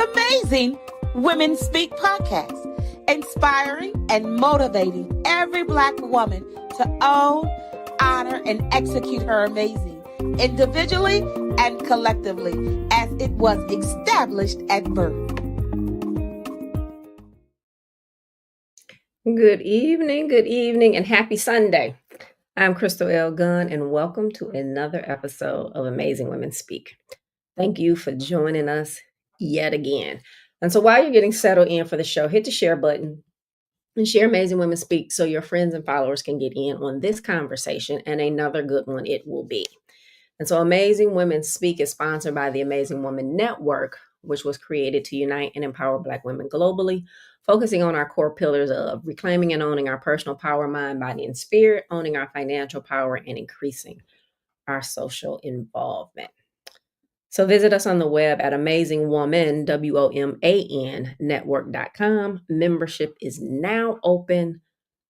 the Amazing Women Speak podcast, inspiring and motivating every Black woman to own, honor, and execute her amazing, individually and collectively, as it was established at birth. Good evening, and happy Sunday. I'm Crystal L. Gunn, and welcome to another episode of Amazing Women Speak. Thank you for joining us yet again. And so while you're getting settled in for the show, hit the share button and share Amazing Women Speak so your friends and followers can get in on this conversation, and another good one it will be. And so Amazing Women Speak is sponsored by the Amazing Women Network, which was created to unite and empower Black women globally, focusing on our core pillars of reclaiming and owning our personal power, mind, body, and spirit, owning our financial power, and increasing our social involvement. So visit us on the web at amazingwoman, WOMAN, network.com. Membership is now open.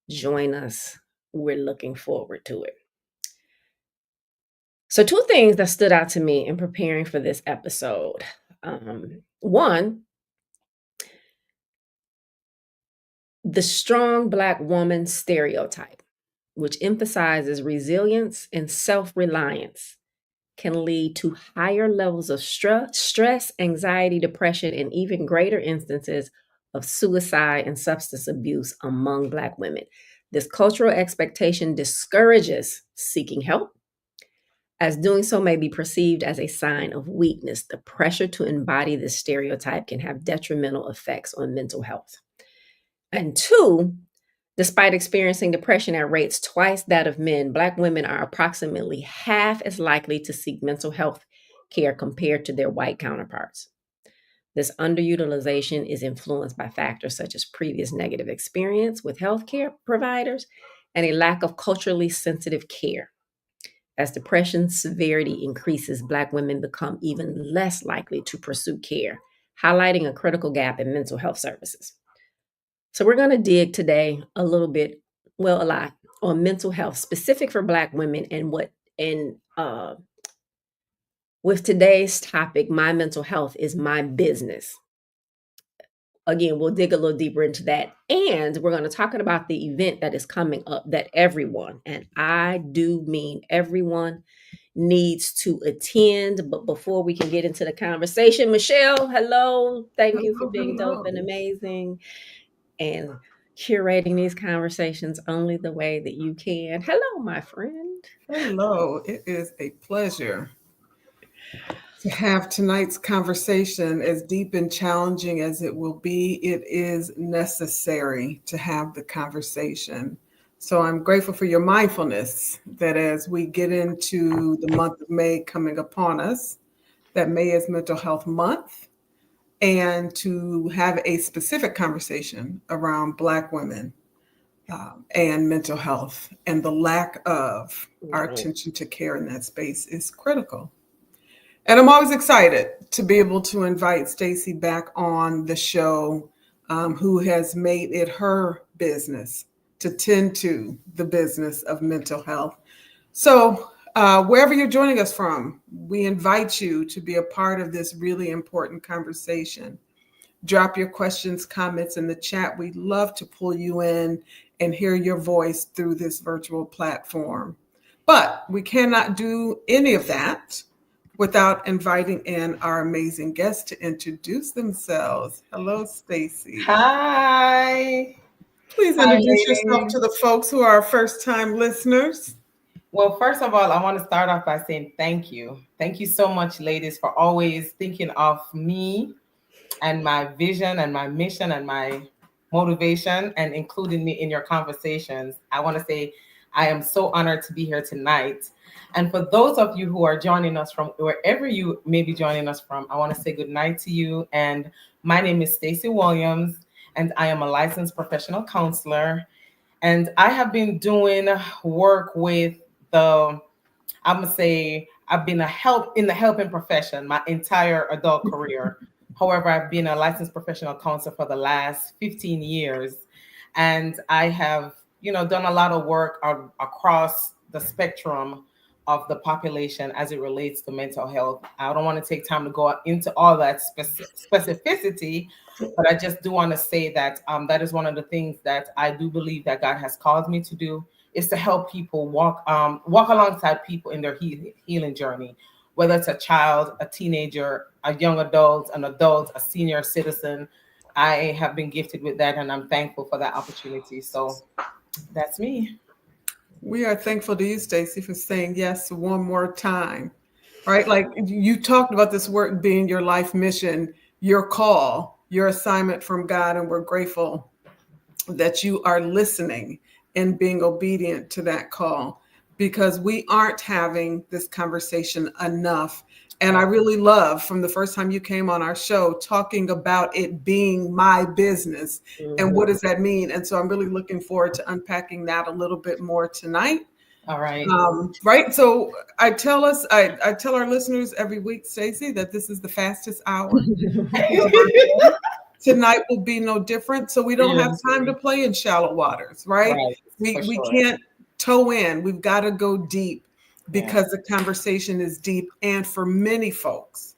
Join us. We're looking forward to it. So 2 things that stood out to me in preparing for this episode. One, the strong Black woman stereotype, which emphasizes resilience and self-reliance, can lead to higher levels of stress, anxiety, depression, and even greater instances of suicide and substance abuse among Black women. This cultural expectation discourages seeking help, as doing so may be perceived as a sign of weakness. The pressure to embody this stereotype can have detrimental effects on mental health. And 2, despite experiencing depression at rates twice that of men, Black women are approximately half as likely to seek mental health care compared to their white counterparts. This underutilization is influenced by factors such as previous negative experience with healthcare providers and a lack of culturally sensitive care. As depression severity increases, Black women become even less likely to pursue care, highlighting a critical gap in mental health services. So we're going to dig today a lot on mental health specific for Black women, and with today's topic, my mental health is my business. Again, we'll dig a little deeper into that. And we're going to talk about the event that is coming up that everyone, and I do mean everyone, needs to attend. But before we can get into the conversation, Michele, hello. Thank you for being dope and amazing and curating these conversations only the way that you can. Hello, my friend. Hello. It is a pleasure to have tonight's conversation. As deep and challenging as it will be, it is necessary to have the conversation. So I'm grateful for your mindfulness that as we get into the month of May coming upon us, that May is Mental Health Month, and to have a specific conversation around Black women and mental health, and the lack of our attention to care in that space is critical. And I'm always excited to be able to invite Stacey back on the show, who has made it her business to tend to the business of mental health. So wherever you're joining us from, we invite you to be a part of this really important conversation. Drop your questions, comments in the chat. We'd love to pull you in and hear your voice through this virtual platform. But we cannot do any of that without inviting in our amazing guests to introduce themselves. Hello, Stacey. Hi. Please introduce yourself to the folks who are first-time listeners. Well, first of all, I want to start off by saying thank you. Thank you so much, ladies, for always thinking of me and my vision and my mission and my motivation and including me in your conversations. I want to say I am so honored to be here tonight. And for those of you who are joining us from wherever you may be joining us from, I want to say good night to you. And my name is Stacey Williams, and I am a licensed professional counselor. And I have been doing work with I've been in the helping profession my entire adult career. However, I've been a licensed professional counselor for the last 15 years. And I have, done a lot of work across the spectrum of the population as it relates to mental health. I don't want to take time to go into all that specificity, but I just do want to say that that is one of the things that I do believe that God has called me to do, is to help people walk alongside people in their healing journey, whether it's a child, a teenager, a young adult, an adult, a senior citizen. I have been gifted with that, and I'm thankful for that opportunity. So that's me. We are thankful to you, Stacey, for saying yes one more time, right? Like you talked about this work being your life mission, your call, your assignment from God, and we're grateful that you are listening and being obedient to that call, because we aren't having this conversation enough. And I really love, from the first time you came on our show, talking about it being my business. And what does that mean? And so I'm really looking forward to unpacking that a little bit more tonight. All right. Right. So I tell our listeners every week, Stacey, that this is the fastest hour. Tonight will be no different. So we don't have time to play in shallow waters, right? We can't toe in. We've got to go deep, because the conversation is deep. And for many folks,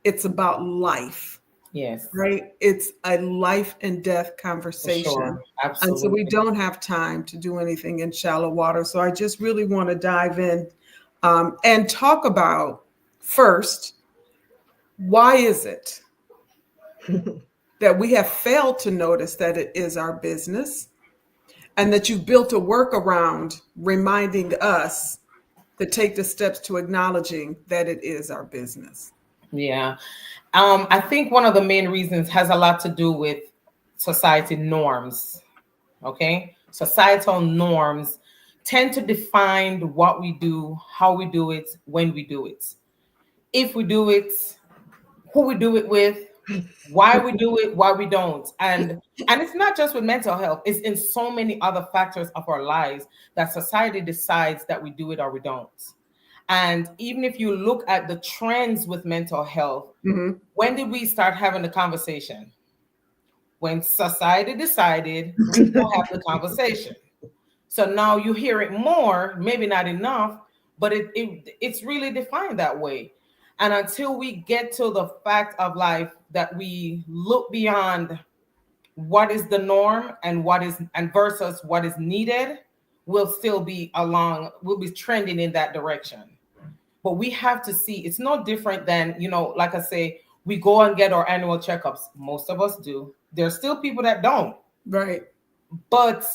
it's about life. Yes. Right. It's a life and death conversation. Sure. Absolutely. And so we don't have time to do anything in shallow water. So I just really want to dive in and talk about first, why is it that we have failed to notice that it is our business, and that you've built a workaround reminding us to take the steps to acknowledging that it is our business? Yeah. I think one of the main reasons has a lot to do with society norms. Okay. Societal norms tend to define what we do, how we do it, when we do it, if we do it, who we do it with, why we do it, why we don't. And it's not just with mental health, it's in so many other factors of our lives that society decides that we do it or we don't. And even if you look at the trends with mental health, when did we start having the conversation? When society decided we will have the conversation. So now you hear it more, maybe not enough, but it's really defined that way. And until we get to the fact of life that we look beyond what is the norm and versus what is needed, we'll still be we'll be trending in that direction. But we have to see, it's no different than, like I say, we go and get our annual checkups. Most of us do. There's still people that don't. Right. But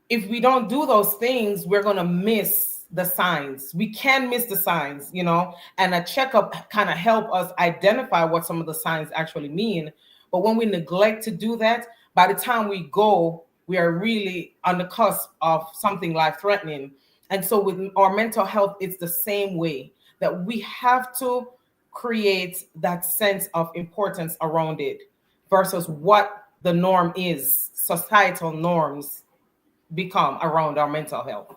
if we don't do those things, we're going to miss the signs. We can miss the signs, and a checkup kind of help us identify what some of the signs actually mean. But when we neglect to do that, by the time we go, we are really on the cusp of something life-threatening. And so with our mental health, it's the same way, that we have to create that sense of importance around it versus what the norm is, societal norms become around our mental health.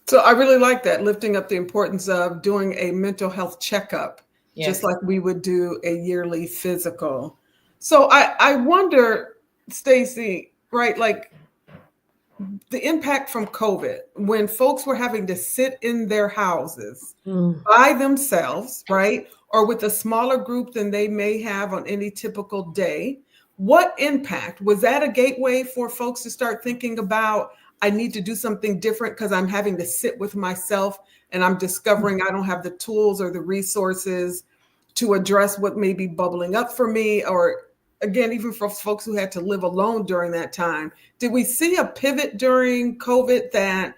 So I really like that, lifting up the importance of doing a mental health checkup, just like we would do a yearly physical. So I wonder, Stacey, right, like the impact from COVID, when folks were having to sit in their houses by themselves, right, or with a smaller group than they may have on any typical day, what impact? Was that a gateway for folks to start thinking about, I need to do something different because I'm having to sit with myself and I'm discovering I don't have the tools or the resources to address what may be bubbling up for me? Or again, even for folks who had to live alone during that time, did we see a pivot during COVID that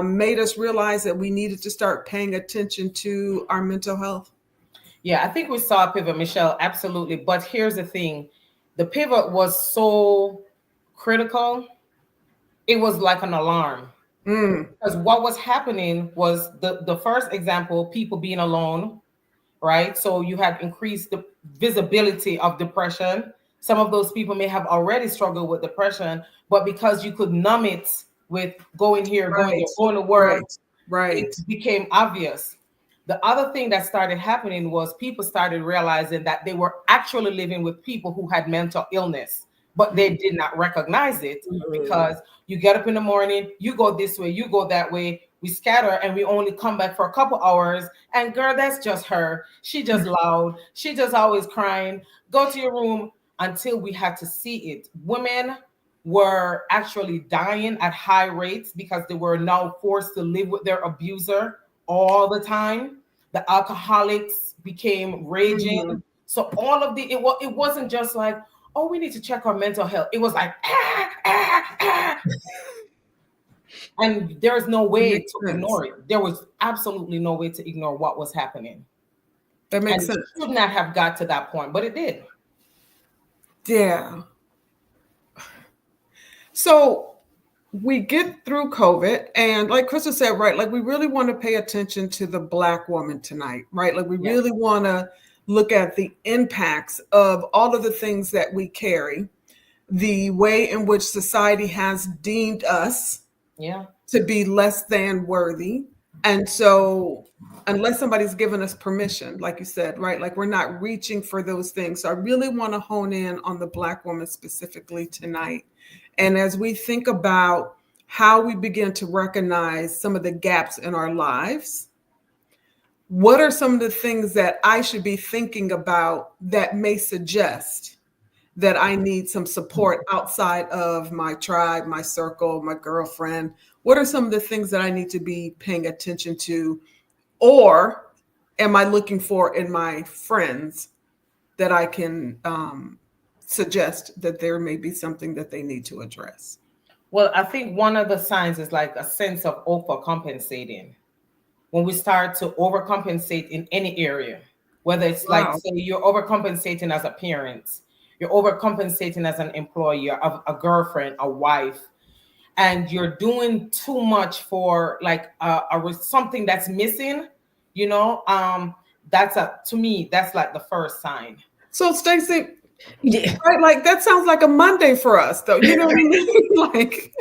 made us realize that we needed to start paying attention to our mental health? Yeah, I think we saw a pivot, Michele, absolutely. But here's the thing. The pivot was so critical. It was like an alarm. Because what was happening was the first example, people being alone, right? So you had increased the visibility of depression. Some of those people may have already struggled with depression, but because you could numb it with going here, going to work, it became obvious. The other thing that started happening was people started realizing that they were actually living with people who had mental illness, but they did not recognize it because you get up in the morning, you go this way, you go that way. We scatter and we only come back for a couple hours. And girl, that's just her. She just loud. She just always crying. Go to your room, until we had to see it. Women were actually dying at high rates because they were now forced to live with their abuser all the time. The alcoholics became raging. Mm-hmm. So all of it wasn't just like, oh, we need to check our mental health. It was like, and there's no way to ignore it. There was absolutely no way to ignore what was happening. That makes and sense. It should not have got to that point, but it did. Yeah. So we get through COVID, and like Crystal said, right, like we really want to pay attention to the Black woman tonight, right? Like we really want to look at the impacts of all of the things that we carry, the way in which society has deemed us to be less than worthy. And so unless somebody's given us permission, like you said, right, like we're not reaching for those things. So I really want to hone in on the Black woman specifically tonight. And as we think about how we begin to recognize some of the gaps in our lives, what are some of the things that I should be thinking about that may suggest that I need some support outside of my tribe, my circle, my girlfriend? What are some of the things that I need to be paying attention to? Or am I looking for in my friends that I can suggest that there may be something that they need to address? Well, I think one of the signs is like a sense of overcompensating. When we start to overcompensate in any area, whether it's like, say you're overcompensating as a parent, you're overcompensating as an employee, a girlfriend, a wife, and you're doing too much for like something that's missing, to me, that's like the first sign. So Stacey, right, like that sounds like a Monday for us, though. You know what I mean? Like,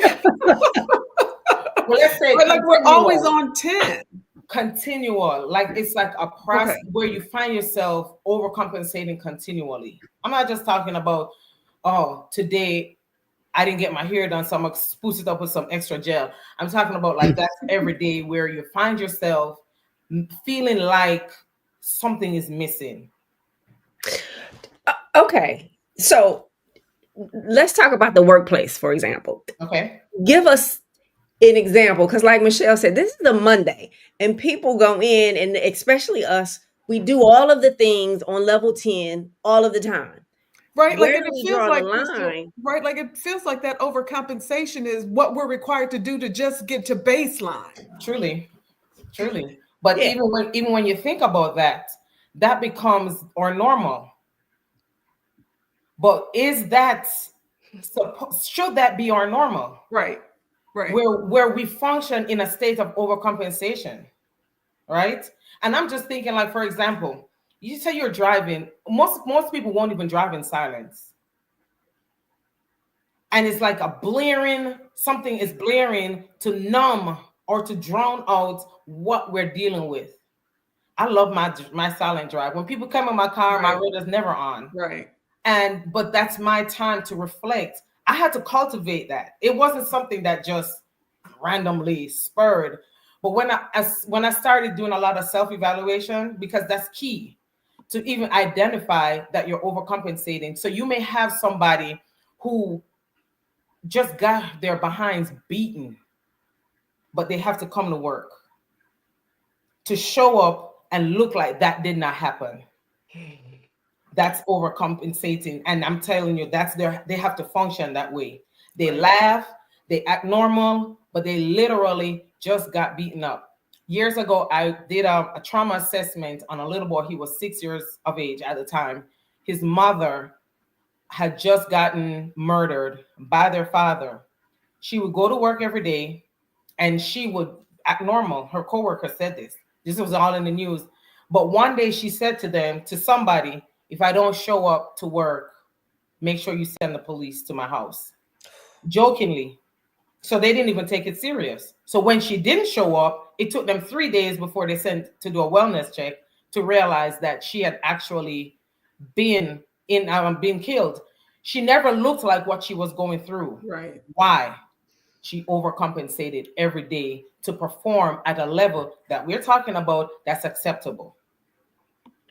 well, let's say like we're always on 10. Continual, like it's like a process where you find yourself overcompensating continually. I'm not just talking about, oh, today I didn't get my hair done, so I'm gonna spruce it up with some extra gel. I'm talking about like that's every day where you find yourself feeling like something is missing. Okay, so let's talk about the workplace, for example. Okay. Give us an example, because like Michele said, this is a Monday, and people go in, and especially us, we do all of the things on level 10 all of the time. Right, Where like do it we feels draw like the line? right, like it feels like that overcompensation is what we're required to do to just get to baseline. Truly. But even when you think about that, that becomes our normal. But should that be our normal? Right. Where we function in a state of overcompensation, right? And I'm just thinking, like, for example, you say you're driving. Most people won't even drive in silence. And it's like something is blaring to numb or to drown out what we're dealing with. I love my silent drive. When people come in my car, my radio's never on. Right. But that's my time to reflect. I had to cultivate that. It wasn't something that just randomly spurred. But when I started doing a lot of self-evaluation, because that's key to even identify that you're overcompensating. So you may have somebody who just got their behinds beaten, but they have to come to work to show up and look like that did not happen. That's overcompensating. And I'm telling you, they have to function that way. They laugh, they act normal, but they literally just got beaten up. Years ago, I did a trauma assessment on a little boy. He was 6 years of age at the time. His mother had just gotten murdered by their father. She would go to work every day and she would act normal. Her coworker said this. This was all in the news. But one day she said to somebody, if I don't show up to work, make sure you send the police to my house. Jokingly. So they didn't even take it serious. So when she didn't show up, it took them 3 days before they sent to do a wellness check to realize that she had actually been killed. She never looked like what she was going through. Right. Why? she overcompensated every day to perform at a level that we're talking about that's acceptable.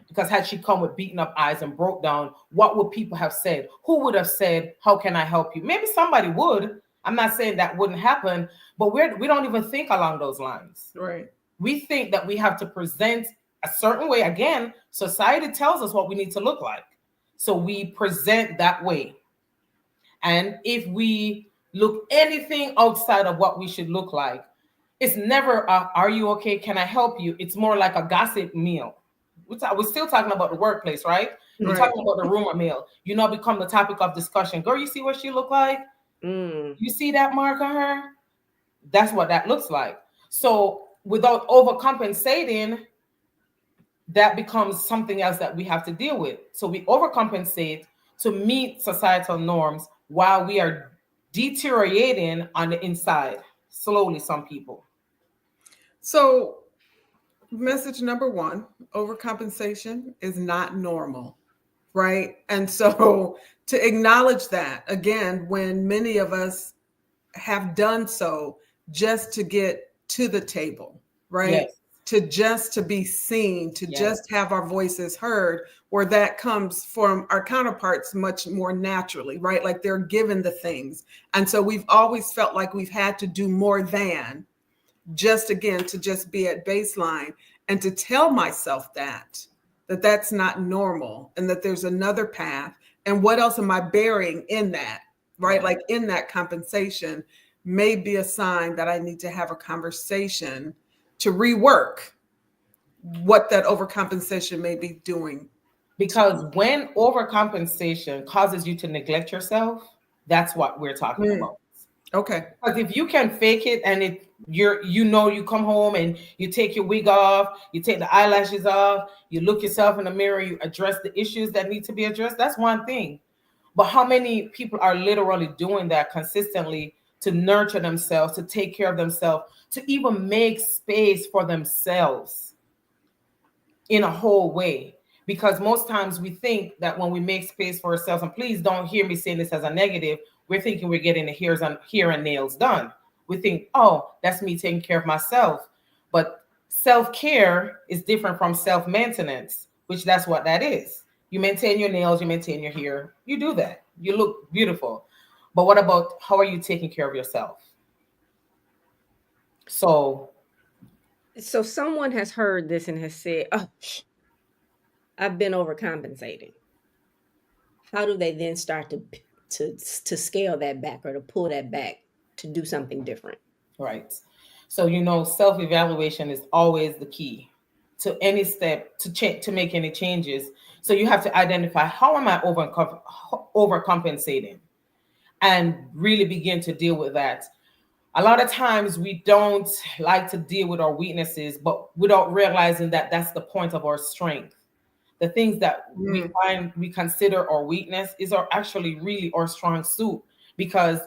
Because had she come with beaten up eyes and broke down, what would people have said? Who would have said, how can I help you? Maybe somebody would. I'm not saying that wouldn't happen, but we don't even think along those lines. Right. We think that we have to present a certain way. Again, society tells us what we need to look like. So we present that way. And if we look anything outside of what we should look like, it's never, are you okay? Can I help you? It's more like a gossip meal. We're still talking about the workplace, right? We're talking about the rumor mill. Become the topic of discussion. Girl, you see what she look like? You see that mark on her? That's what that looks like. So without overcompensating, that becomes something else that we have to deal with. So we overcompensate to meet societal norms while we are deteriorating on the inside. Slowly, some people. So message number one, overcompensation is not normal, right? And so to acknowledge that, again, when many of us have done so just to get to the table, right? Yes. To be seen, to yes. just have our voices heard, where that comes from our counterparts much more naturally, right? Like they're given the things. And so we've always felt like we've had to do more than just, again, to just be at baseline, and to tell myself that that's not normal and that there's another path. And what else am I bearing in that, right? Like in that compensation may be a sign that I need to have a conversation to rework what that overcompensation may be doing. Because when overcompensation causes you to neglect yourself, that's what we're talking about. Okay. Because if you can fake it and you come home and you take your wig off, you take the eyelashes off, you look yourself in the mirror, you address the issues that need to be addressed, that's one thing. But how many people are literally doing that consistently to nurture themselves, to take care of themselves, to even make space for themselves in a whole way? Because most times we think that when we make space for ourselves, and please don't hear me saying this as a negative, we're thinking we're getting the hair and nails done. We think, oh, that's me taking care of myself. But self-care is different from self-maintenance, which that's what that is. You maintain your nails, you maintain your hair, you do that. You look beautiful. But what about how are you taking care of yourself? So someone has heard this and has said, oh, I've been overcompensating. How do they then start to scale that back or to pull that back to do something different? Right. So, self-evaluation is always the key to any step to make any changes. So you have to identify, how am I overcompensating, and really begin to deal with that. A lot of times we don't like to deal with our weaknesses, but without realizing that that's the point of our strength. The things that we consider our weakness is actually really our strong suit. Because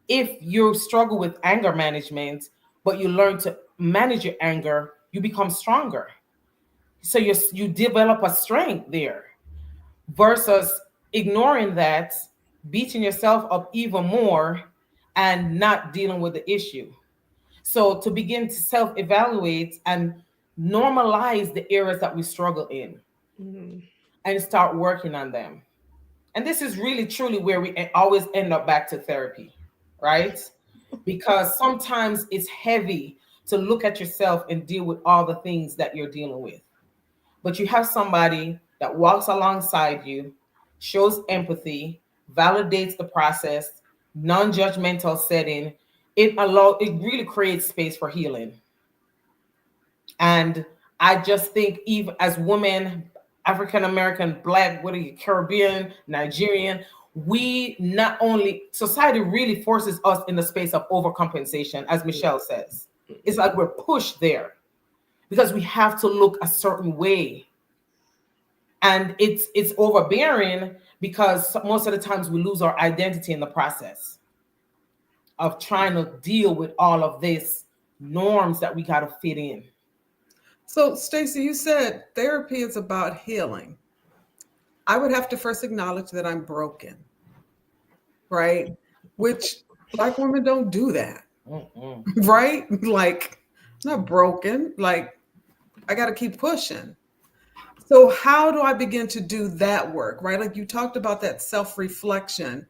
if you struggle with anger management, but you learn to manage your anger, you become stronger. So you develop a strength there, versus ignoring that, beating yourself up even more, and not dealing with the issue. So to begin to self-evaluate and normalize the areas that we struggle in, and start working on them. And this is really truly where we always end up back to therapy, right? Because sometimes it's heavy to look at yourself and deal with all the things that you're dealing with. But you have somebody that walks alongside you, shows empathy, validates the process, non-judgmental setting. It really creates space for healing. And I just think, even as women, African American, Black, Caribbean, Nigerian, society really forces us in the space of overcompensation, as Michele says. It's like we're pushed there because we have to look a certain way. And it's overbearing, because most of the times we lose our identity in the process of trying to deal with all of these norms that we got to fit in. So, Stacey, you said therapy is about healing. I would have to first acknowledge that I'm broken, right? Which Black women don't do that, right? Like, not broken. Like, I got to keep pushing. So how do I begin to do that work, right? Like you talked about that self-reflection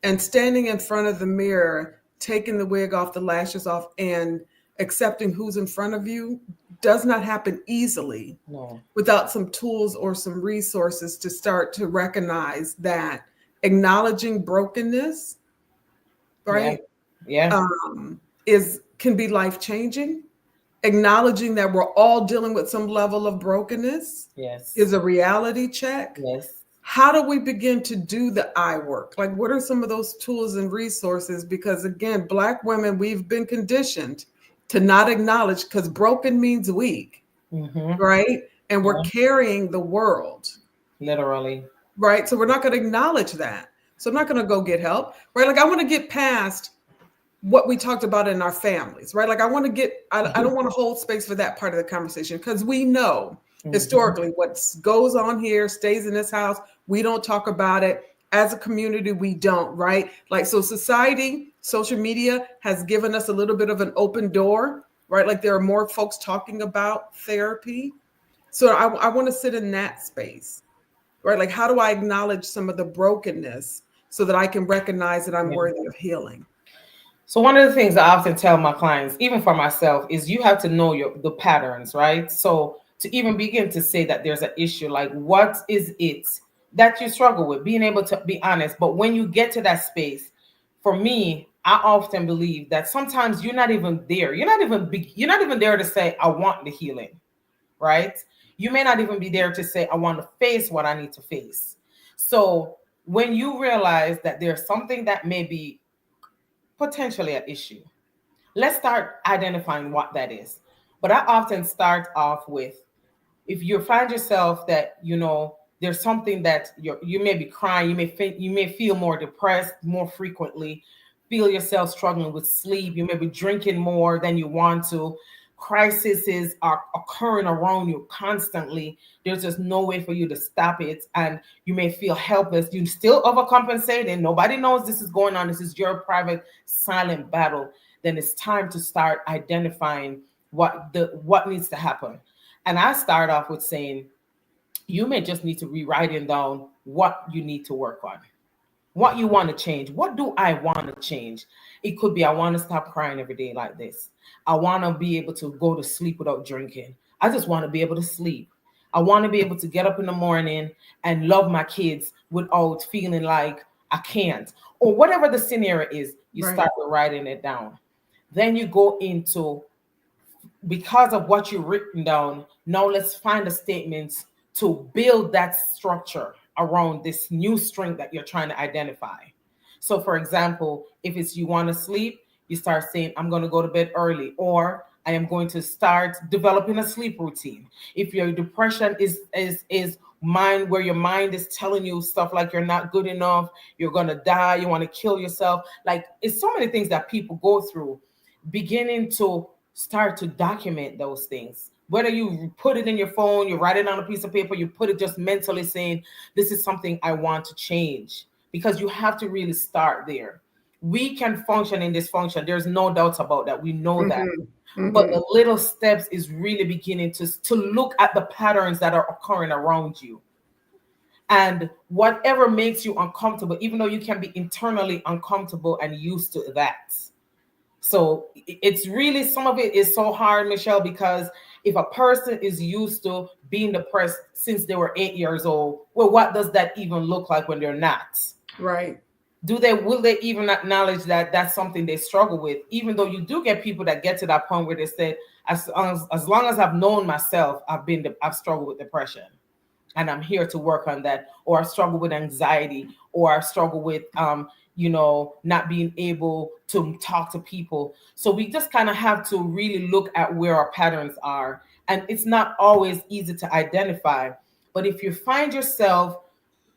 and standing in front of the mirror, taking the wig off, the lashes off, and accepting who's in front of you does not happen easily No. without some tools or some resources to start to recognize that acknowledging brokenness, right, Yeah. is can be life-changing. Acknowledging that we're all dealing with some level of brokenness Yes. is a reality check. Yes. How do we begin to do the I work? Like, what are some of those tools and resources? Because again, Black women, we've been conditioned to not acknowledge, because broken means weak, right? And we're carrying the world, Literally. right? So we're not going to acknowledge that. So I'm not going to go get help, right? Like, I want to get past what we talked about in our families, right? Like, I want to get, I don't want to hold space for that part of the conversation, because we know historically what goes on here stays in this house. We don't talk about it. As a community, we don't, right? Like, so society, social media has given us a little bit of an open door, right? Like, there are more folks talking about therapy. So I want to sit in that space, right? Like, how do I acknowledge some of the brokenness so that I can recognize that I'm worthy of healing? So one of the things I often tell my clients, even for myself, is you have to know the patterns, right? So to even begin to say that there's an issue, like what is it that you struggle with, being able to be honest. But when you get to that space, for me, I often believe that sometimes you're not even there. You're not even there to say, I want the healing, right? You may not even be there to say, I want to face what I need to face. So when you realize that there's something that may be potentially an issue, let's start identifying what that is. But I often start off with, if you find yourself that, there's something that you may be crying, you may feel more depressed more frequently, feel yourself struggling with sleep, you may be drinking more than you want to, crises are occurring around you constantly, there's just no way for you to stop it, and you may feel helpless, you still overcompensating, nobody knows this is going on, this is your private silent battle, then it's time to start identifying what needs to happen. And I start off with saying, you may just need to be writing down what you need to work on, what you want to change. What do I want to change? It could be, I want to stop crying every day like this. I want to be able to go to sleep without drinking. I just want to be able to sleep. I want to be able to get up in the morning and love my kids without feeling like I can't. Or whatever the scenario is, you start writing it down. Then you go into, because of what you've written down, now let's find the statements to build that structure around this new strength that you're trying to identify. So for example, if it's you want to sleep, you start saying, I'm going to go to bed early, or I am going to start developing a sleep routine. If your depression is mind, where your mind is telling you stuff like you're not good enough, you're going to die, you want to kill yourself. Like, it's so many things that people go through. Beginning to start to document those things. Whether you put it in your phone, you write it on a piece of paper, you put it just mentally saying, this is something I want to change. Because you have to really start there. We can function in dysfunction. There's no doubts about that. We know that. But the little steps is really beginning to look at the patterns that are occurring around you. And whatever makes you uncomfortable, even though you can be internally uncomfortable and used to that. So it's really, some of it is so hard, Michele, because if a person is used to being depressed since they were 8 years old, well, what does that even look like when they're not? Right. Will they even acknowledge that that's something they struggle with? Even though you do get people that get to that point where they say, as long as I've known myself, I've struggled with depression, and I'm here to work on that, or I struggle with anxiety, or I struggle with not being able to talk to people. So we just kind of have to really look at where our patterns are. And it's not always easy to identify. But if you find yourself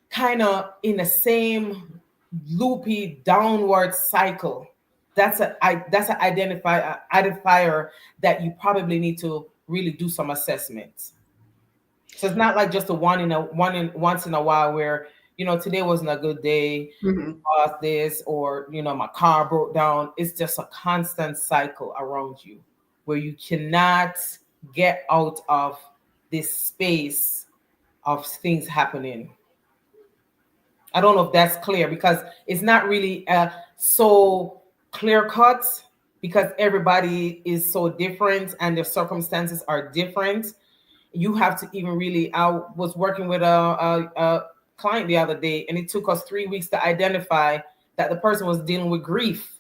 kind of in the same loopy downward cycle, that's an identifier that you probably need to really do some assessment. So it's not like just once in a while where today wasn't a good day, Mhm. this, or, my car broke down. It's just a constant cycle around you where you cannot get out of this space of things happening. I don't know if that's clear, because it's not really so clear cut, because everybody is so different and their circumstances are different. You have to even really, I was working with a client the other day, and it took us 3 weeks to identify that the person was dealing with grief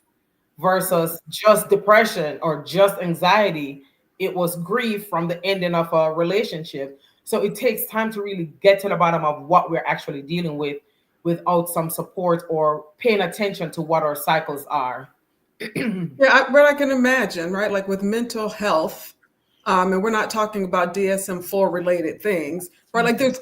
versus just depression or just anxiety. It was grief from the ending of a relationship. So it takes time to really get to the bottom of what we're actually dealing with without some support or paying attention to what our cycles are. Yeah, but I can imagine, right? Like with mental health, and we're not talking about DSM-4 related things, right? Like there's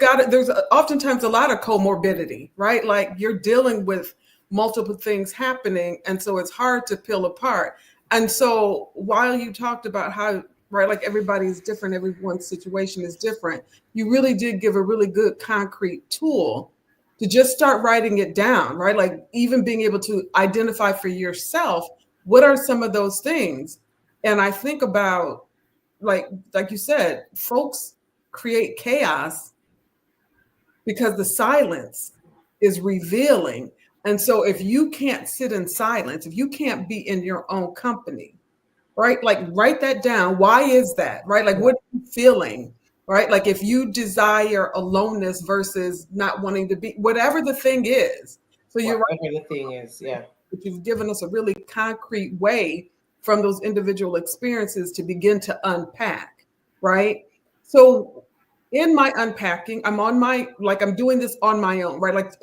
oftentimes a lot of comorbidity, right? Like you're dealing with multiple things happening, and so it's hard to peel apart. And so while you talked about how, right, like everybody's different, everyone's situation is different, you really did give a really good concrete tool to just start writing it down, right? Like even being able to identify for yourself, what are some of those things? And I think about, like you said, folks create chaos because the silence is revealing. And so if you can't sit in silence, if you can't be in your own company, right? Like write that down. Why is that? Right? Like what are you feeling? Right? Like if you desire aloneness versus not wanting to be, whatever the thing is. So you're right. Whatever the thing is, yeah. But you've given us a really concrete way from those individual experiences to begin to unpack, right? So in my unpacking, I'm doing this on my own, right? Like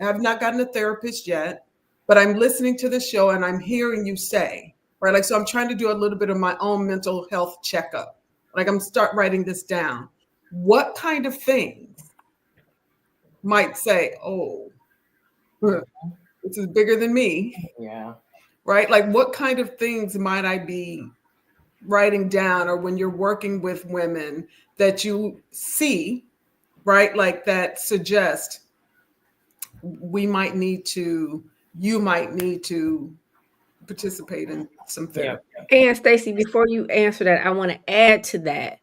I've not gotten a therapist yet, but I'm listening to the show and I'm hearing you say, right? Like, so I'm trying to do a little bit of my own mental health checkup. Like I'm start writing this down. What kind of things might say, oh, this is bigger than me? Yeah. Right? Like what kind of things might I be writing down, or when you're working with women that you see, right? Like that suggest you might need to participate in some therapy. Yeah. And Stacey, before you answer that, I want to add to that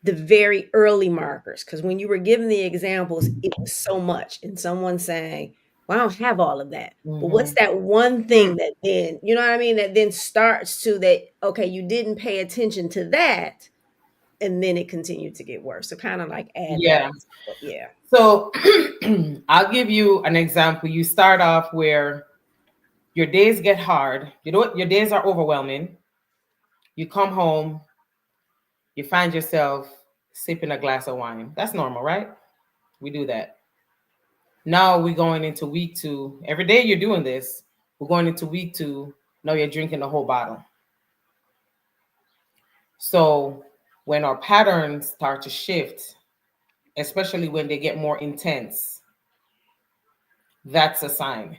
the very early markers, because when you were giving the examples, it was so much, and someone saying, well, I don't have all of that. But what's that one thing that then, you know what I mean, that then starts to that, okay, you didn't pay attention to that, and then it continued to get worse. So kind of like add that. Yeah. So I'll give you an example. You start off where your days get hard. You know what? Your days are overwhelming. You come home, you find yourself sipping a glass of wine. That's normal, right? We do that. Now we're going into week 2. Every day you're doing this. We're going into week 2. Now you're drinking the whole bottle. So when our patterns start to shift, especially when they get more intense, that's a sign.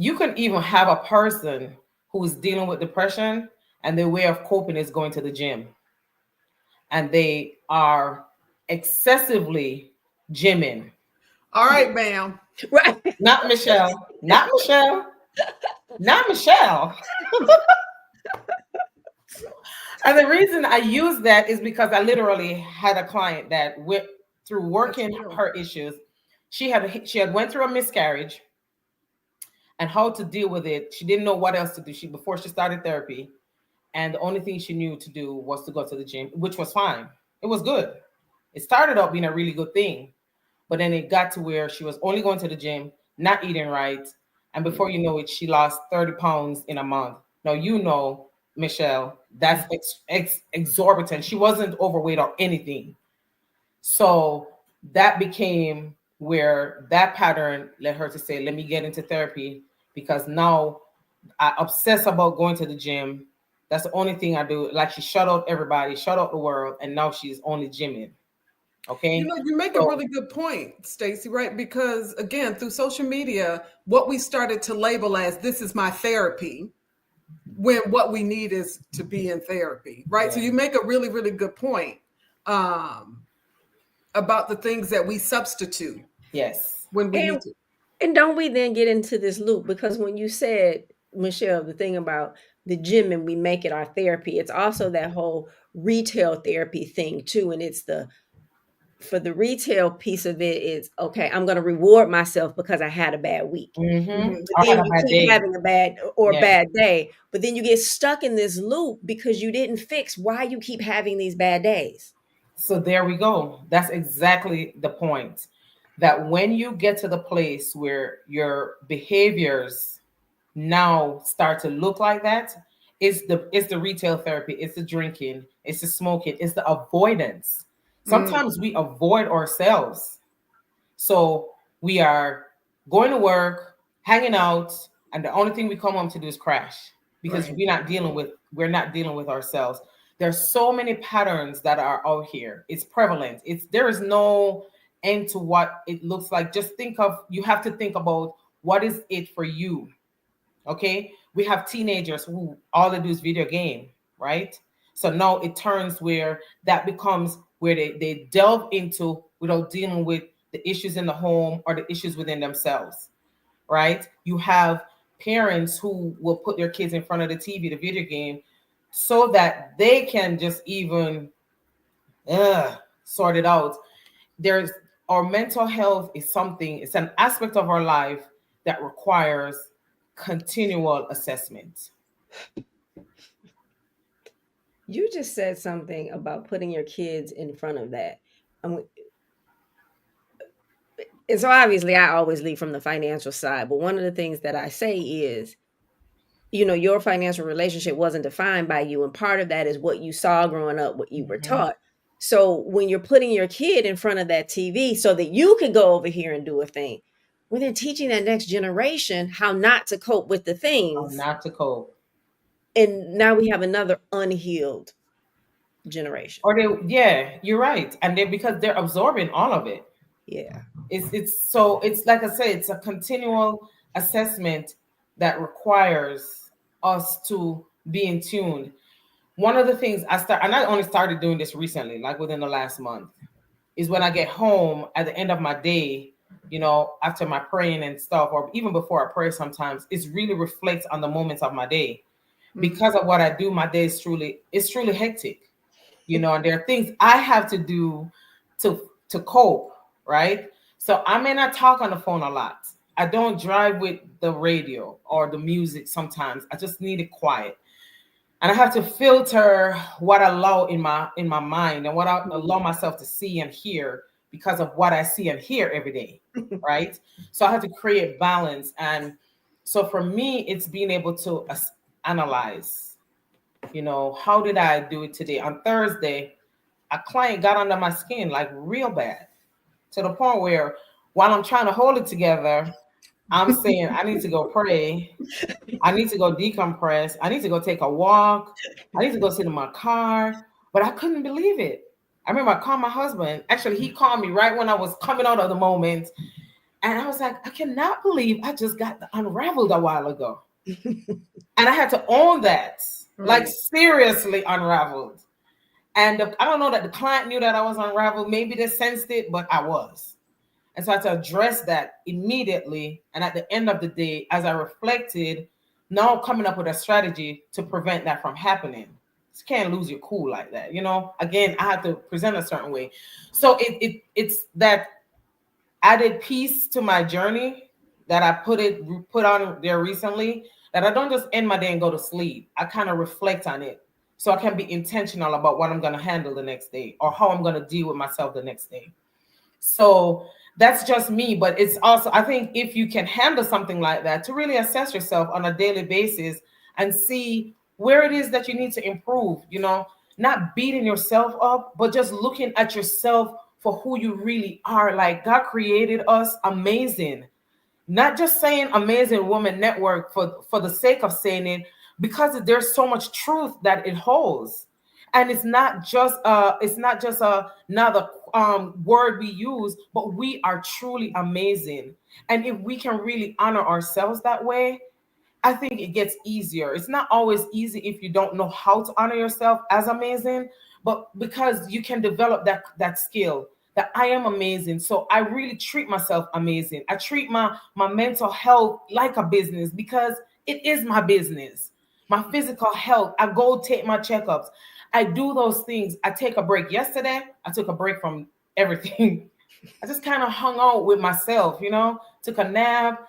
You can even have a person who is dealing with depression and their way of coping is going to the gym. And they are excessively gymming. All right, ma'am. Right. Not Michele. Not Michele. Not Michele. And the reason I use that is because I literally had a client that went through working her issues. She had went through a miscarriage, and how to deal with it. She didn't know what else to do. Before she started therapy, and the only thing she knew to do was to go to the gym, which was fine. It was good. It started out being a really good thing, but then it got to where she was only going to the gym, not eating right, and before you know it, she lost 30 pounds in a month. Now, you know, Michele, that's exorbitant. She wasn't overweight or anything. So that became where that pattern led her to say, let me get into therapy, because now I obsess about going to the gym. That's the only thing I do. Like, she shut out everybody, shut out the world, and now she's only gymming. Okay. You make a really good point, Stacey, right? Because again, through social media, what we started to label as this is my therapy, when what we need is to be in therapy, right? Yeah. So you make a really, really good point. about the things that we substitute Yes. when we need to. And don't we then get into this loop? Because when you said, Michele, the thing about the gym and we make it our therapy, it's also that whole retail therapy thing too. And it's for the retail piece of it, it's okay, I'm going to reward myself because I had a bad week. Mm-hmm. But I had then a you bad keep day. having a bad day, but then you get stuck in this loop because you didn't fix why you keep having these bad days. So there we go. That's exactly the point. That when you get to the place where your behaviors now start to look like that, it's the retail therapy, it's the drinking, it's the smoking, it's the avoidance. Sometimes we avoid ourselves. So we are going to work, hanging out, and the only thing we come home to do is crash because Right. we're not dealing with ourselves. There's so many patterns that are out here. It's prevalent. There is no end to what it looks like. You have to think about what is it for you. Okay. We have teenagers who all they do is video game, right? So now it turns where that becomes where they delve into without dealing with the issues in the home or the issues within themselves, right? You have parents who will put their kids in front of the TV, the video game, so that they can just even sort it out. Our mental health is it's an aspect of our life that requires continual assessment. You just said something about putting your kids in front of that. And so obviously I always lead from the financial side, but one of the things that I say is, your financial relationship wasn't defined by you. And part of that is what you saw growing up, what you were taught. So when you're putting your kid in front of that TV so that you can go over here and do a thing, well, they're teaching that next generation how not to cope with the things. Not to cope. And now we have another unhealed generation. You're right. And because they're absorbing all of it. Yeah. It's like I said, it's a continual assessment that requires us to be in tune. One of the things I only started doing this recently, like within the last month, is when I get home at the end of my day, after my praying and stuff, or even before I pray sometimes, it really reflects on the moments of my day. Because of what I do, my day is truly hectic, and there are things I have to do to cope, right? So I may not talk on the phone a lot. I don't drive with the radio or the music sometimes. I just need it quiet. And I have to filter what I allow in my mind and what I allow myself to see and hear because of what I see and hear every day, right? So I have to create balance. And so for me, it's being able to analyze, how did I do it today? On Thursday, a client got under my skin like real bad, to the point where while I'm trying to hold it together, I'm saying I need to go pray. I need to go decompress. I need to go take a walk. I need to go sit in my car. But I couldn't believe it. I remember I called my husband. Actually, he called me right when I was coming out of the moment. And I was like, I cannot believe I just got unraveled a while ago. And I had to own that. Like seriously unraveled. And I don't know that the client knew that I was unraveled. Maybe they sensed it, but I was. And so I had to address that immediately. And at the end of the day, as I reflected, now coming up with a strategy to prevent that from happening. You can't lose your cool like that. Again, I have to present a certain way. So it's that added piece to my journey that I put on there recently, that I don't just end my day and go to sleep. I kind of reflect on it so I can be intentional about what I'm going to handle the next day or how I'm going to deal with myself the next day. So that's just me, but it's also, I think if you can handle something like that, to really assess yourself on a daily basis and see where it is that you need to improve, not beating yourself up, but just looking at yourself for who you really are. Like God created us amazing. Not just saying Amazing Woman Network for the sake of saying it, because there's so much truth that it holds. And it's not just another word we use, but we are truly amazing. And if we can really honor ourselves that way, I think it gets easier. It's not always easy if you don't know how to honor yourself as amazing, but because you can develop that skill that I am amazing. So I really treat myself amazing. I treat my mental health like a business because it is my business. My physical health, I go take my checkups. I do those things. I take a break. Yesterday, I took a break from everything. I just kind of hung out with myself, took a nap,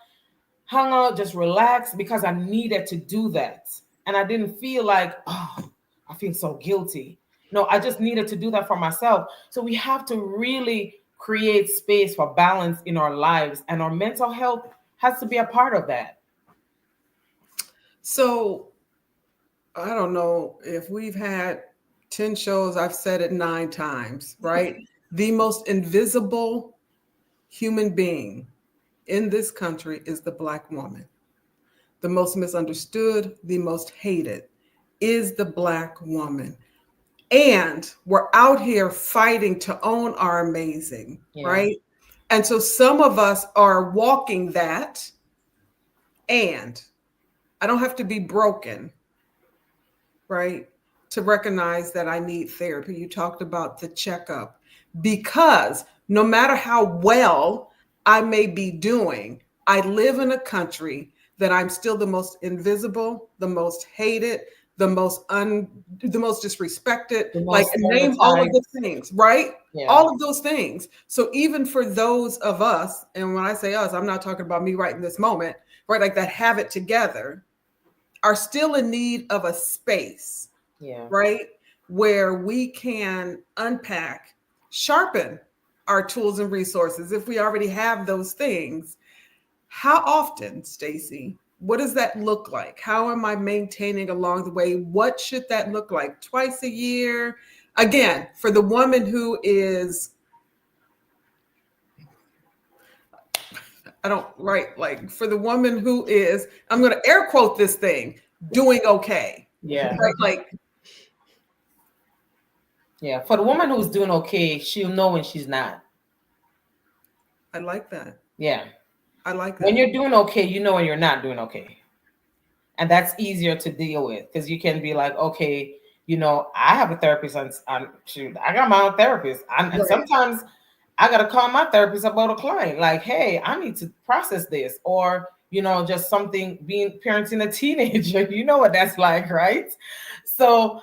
hung out, just relaxed because I needed to do that. And I didn't feel like, oh, I feel so guilty. No, I just needed to do that for myself. So we have to really create space for balance in our lives, and our mental health has to be a part of that. So I don't know if we've had 10 shows, I've said it 9 times, right? The most invisible human being in this country is the Black woman. The most misunderstood, the most hated is the Black woman. And we're out here fighting to own our amazing, right? And so some of us are walking that, and I don't have to be broken, right, to recognize that I need therapy. You talked about the checkup, because no matter how well I may be doing, I live in a country that I'm still the most invisible, the most hated, the most disrespected, like name all of the things, right? Yeah. All of those things. So even for those of us, and when I say us, I'm not talking about me right in this moment, right, like that have it together, are still in need of a space, right, where we can unpack, sharpen our tools and resources if we already have those things. How often, Stacey? What does that look like? How am I maintaining along the way? What should that look like? Twice a year? Again, for the woman who is, for the woman who is, I'm going to air quote this thing, doing okay. Yeah. Right? Yeah. For the woman who's doing okay, she'll know when she's not. I like that. Yeah. I like that. When you're doing okay, you know when you're not doing okay. And that's easier to deal with, because you can be like, okay, I have a therapist, and I got my own therapist. And sometimes I got to call my therapist about a client, like, hey, I need to process this, or, just something, parenting a teenager, you know what that's like, right? So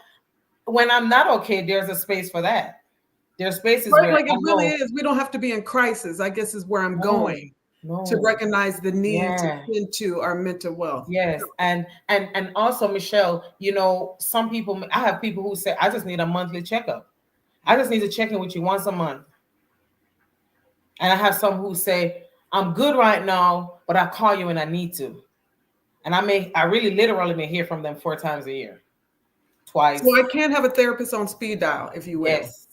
when I'm not okay, there's a space for that. There's spaces where like it really is. We don't have to be in crisis, I guess is where I'm going. To recognize the need to tend to our mental wealth. Yes. And also, Michele, some people, I have people who say, I just need a monthly checkup. I just need to check in with you once a month. And I have some who say, I'm good right now, but I call you when I need to. And I really literally may hear from them 4 times a year. Twice. So I can't have a therapist on speed dial, if you will. Yes.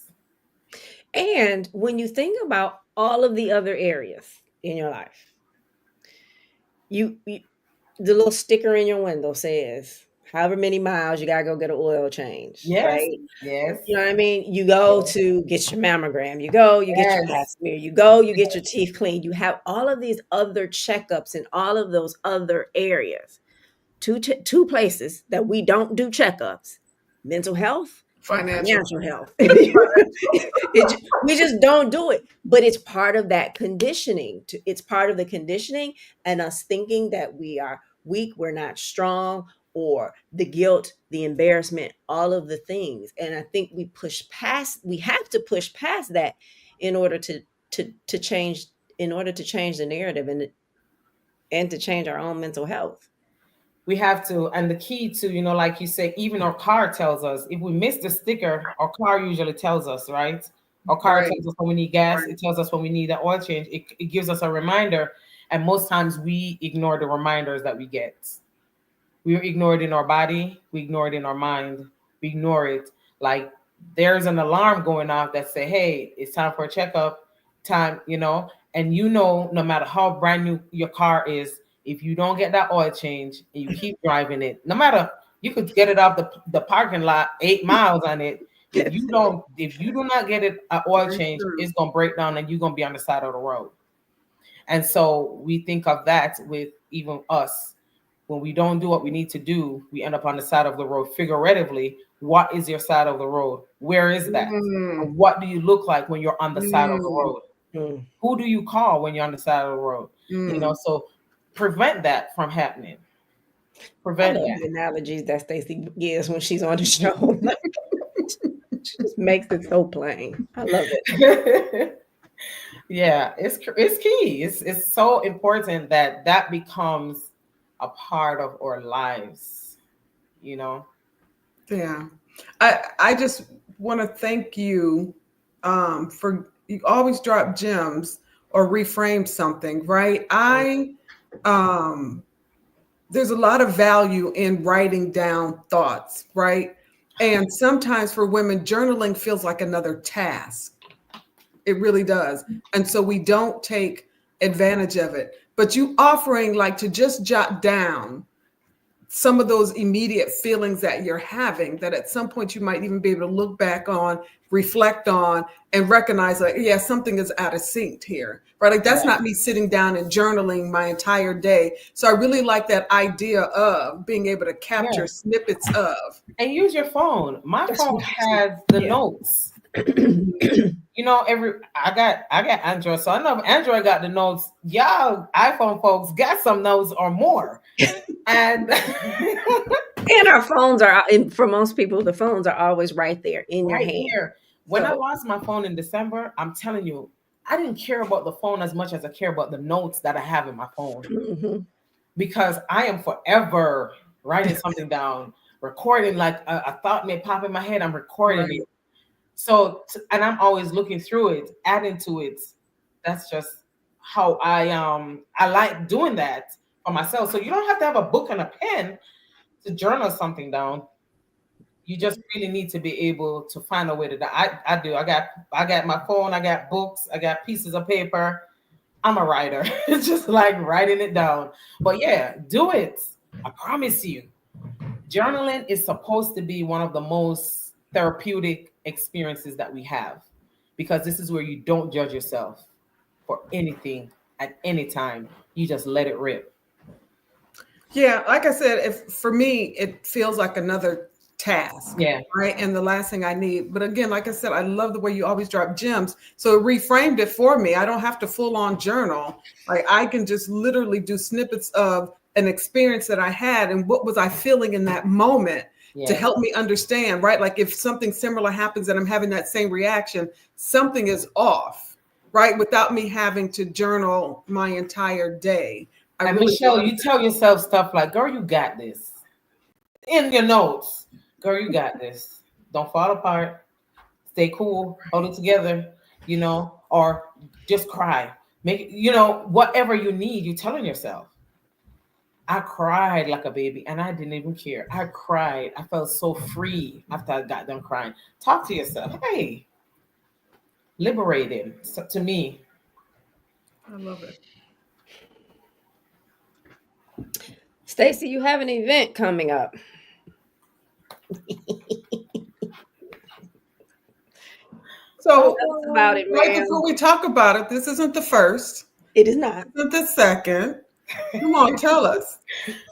And when you think about all of the other areas in your life, you the little sticker in your window says however many miles you gotta go get an oil change. Yes. Right? Yes. You know what I mean? You go to get your mammogram, you go, you get your pap smear, you go, you get your teeth cleaned. You have all of these other checkups in all of those other areas. Two places that we don't do checkups: mental health, financial health. We just don't do it. But it's part of that conditioning. It's part of the conditioning and us thinking that we are weak, we're not strong, or the guilt, the embarrassment, all of the things. And I think we have to push past that in order to change, the narrative and to change our own mental health. We have to, and the key to, like you say, even our car tells us, if we miss the sticker, our car usually tells us, right? Our car tells us when we need gas. It tells us when we need an oil change. It gives us a reminder. And most times we ignore the reminders that we get. We ignore it in our body. We ignore it in our mind. We ignore it. Like there's an alarm going off that say, hey, it's time for a checkup time, and no matter how brand new your car is, if you don't get that oil change and you keep driving it, no matter, you could get it off the parking lot 8 miles on it. If you do not get it an oil change, it's gonna break down and you're gonna be on the side of the road. And so we think of that with even us. When we don't do what we need to do, we end up on the side of the road. Figuratively, what is your side of the road? Where is that? Mm. What do you look like when you're on the side of the road? Mm. Who do you call when you're on the side of the road? You know, so prevent that from happening. I Prevent love that. the analogies that Stacey gives when she's on the show. She just makes it so plain. I love it. Yeah, it's key. It's so important that that becomes a part of our lives, you know. Yeah. I just want to thank you for you always drop gems or reframe something, right? There's a lot of value in writing down thoughts, right? And sometimes for women, journaling feels like another task. It really does. And so we don't take advantage of it. But you offering like to just jot down some of those immediate feelings that you're having that at some point you might even be able to look back on, reflect on, and recognize like, yeah, something is out of sync here, right? Like that's not me sitting down and journaling my entire day. So I really like that idea of being able to capture snippets of. And use your phone. My phone has the notes. You know, I got Android, so I know if Android got the notes, y'all iPhone folks got some notes or more. And and our phones are, and for most people, the phones are always right there in your hand. Here. When I lost my phone in December, I'm telling you, I didn't care about the phone as much as I care about the notes that I have in my phone. Because I am forever writing something down, recording, like a thought may pop in my head, I'm recording it. So, and I'm always looking through it, adding to it. That's just how I like doing that for myself. So you don't have to have a book and a pen to journal something down. You just really need to be able to find a way to. I do. I got my phone. I got books. I got pieces of paper. I'm a writer. It's just like writing it down. But yeah, do it. I promise you. Journaling is supposed to be one of the most therapeutic experiences that we have, because this is where you don't judge yourself for anything at any time. You just let it rip. Yeah, like I said, if for me, it feels like another task. Yeah. Right. And the last thing I need. But again, like I said, I love the way you always drop gems. So it reframed it for me. I don't have to full on journal. Like I can just literally do snippets of an experience that I had and what was I feeling in that moment to help me understand, right? Like if something similar happens and I'm having that same reaction, something is off, right? Without me having to journal my entire day. And really Michele, you tell yourself stuff like, girl, you got this. In your notes, girl, you got this. Don't fall apart. Stay cool. Hold it together, you know, or just cry. Make it, you know, whatever you need, you're telling yourself. I cried like a baby and I didn't even care. I cried. I felt so free after I got done crying. Talk to yourself. Hey, liberating to me. I love it. Stacey, you have an event coming up. So tell us about it, right before we talk about it, this isn't the first. It is not. This isn't the second. Come on, tell us.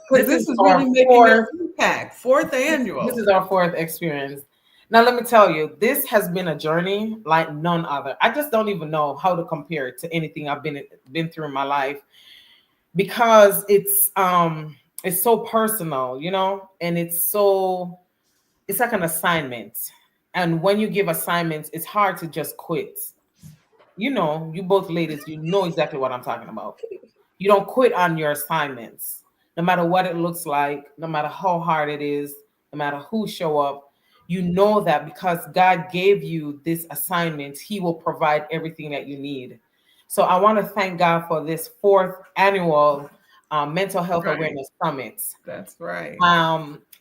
Because this is really making an impact. Fourth annual. This is our fourth experience. Now, let me tell you, this has been a journey like none other. I just don't even know how to compare it to anything I've been through in my life, because it's so personal, you know, and it's like an assignment. And when you give assignments, it's hard to just quit. You know, you both ladies, you know exactly what I'm talking about. You don't quit on your assignments, no matter what it looks like, no matter how hard it is, no matter who show up. You know that because God gave you this assignment, He will provide everything that you need. So I want to thank God for this fourth annual Mental Health Awareness Summit. That's right.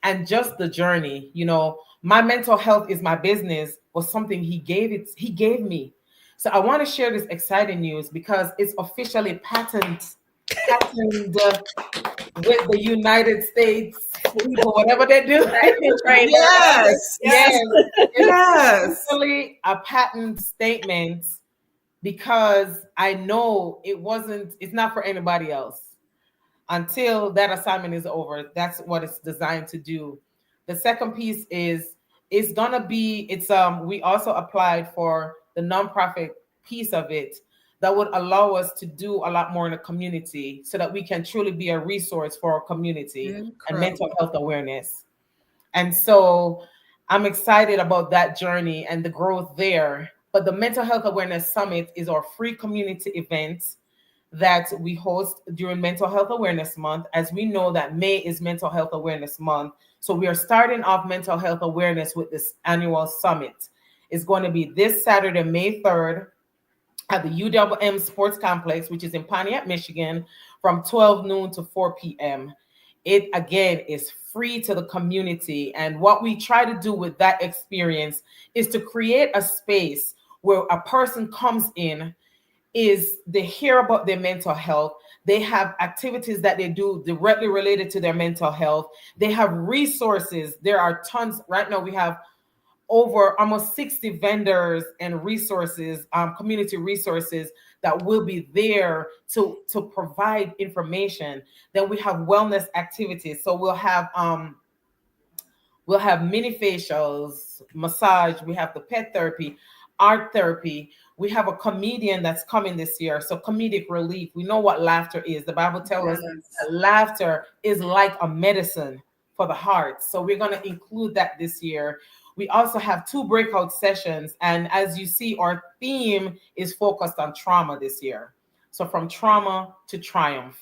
And just the journey, you know, my mental health is my business was something He gave me. So I want to share this exciting news because it's officially patented with the United States, whatever they do. Yes. It's actually a patent statement, because I know it's not for anybody else. Until that assignment is over, that's what it's designed to do. The second piece is it's gonna be, we also applied for the nonprofit piece of it that would allow us to do a lot more in the community so that we can truly be a resource for our community and mental Incredible. health awareness. And so I'm excited about that journey and the growth there. But the Mental Health Awareness Summit is our free community event that we host during Mental Health Awareness Month. As we know that May is Mental Health Awareness Month. So we are starting off mental health awareness with this annual summit. It's going to be this Saturday, May 3rd at the UWM Sports Complex, which is in Pontiac, Michigan, from 12 noon to 4 p.m. It, again, is free to the community. And what we try to do with that experience is to create a space where a person comes in, is they hear about their mental health. They have activities that they do directly related to their mental health. They have resources. There are tons. Right now, we have over almost 60 vendors and resources, community resources that will be there to provide information. Then we have wellness activities. So we'll have mini facials, massage. We have the pet therapy, art therapy. We have a comedian that's coming this year. So comedic relief. We know what laughter is. The Bible tells us that laughter is like a medicine for the heart. So we're going to include that this year. We also have 2 breakout sessions. And as you see, our theme is focused on trauma this year. So from trauma to triumph,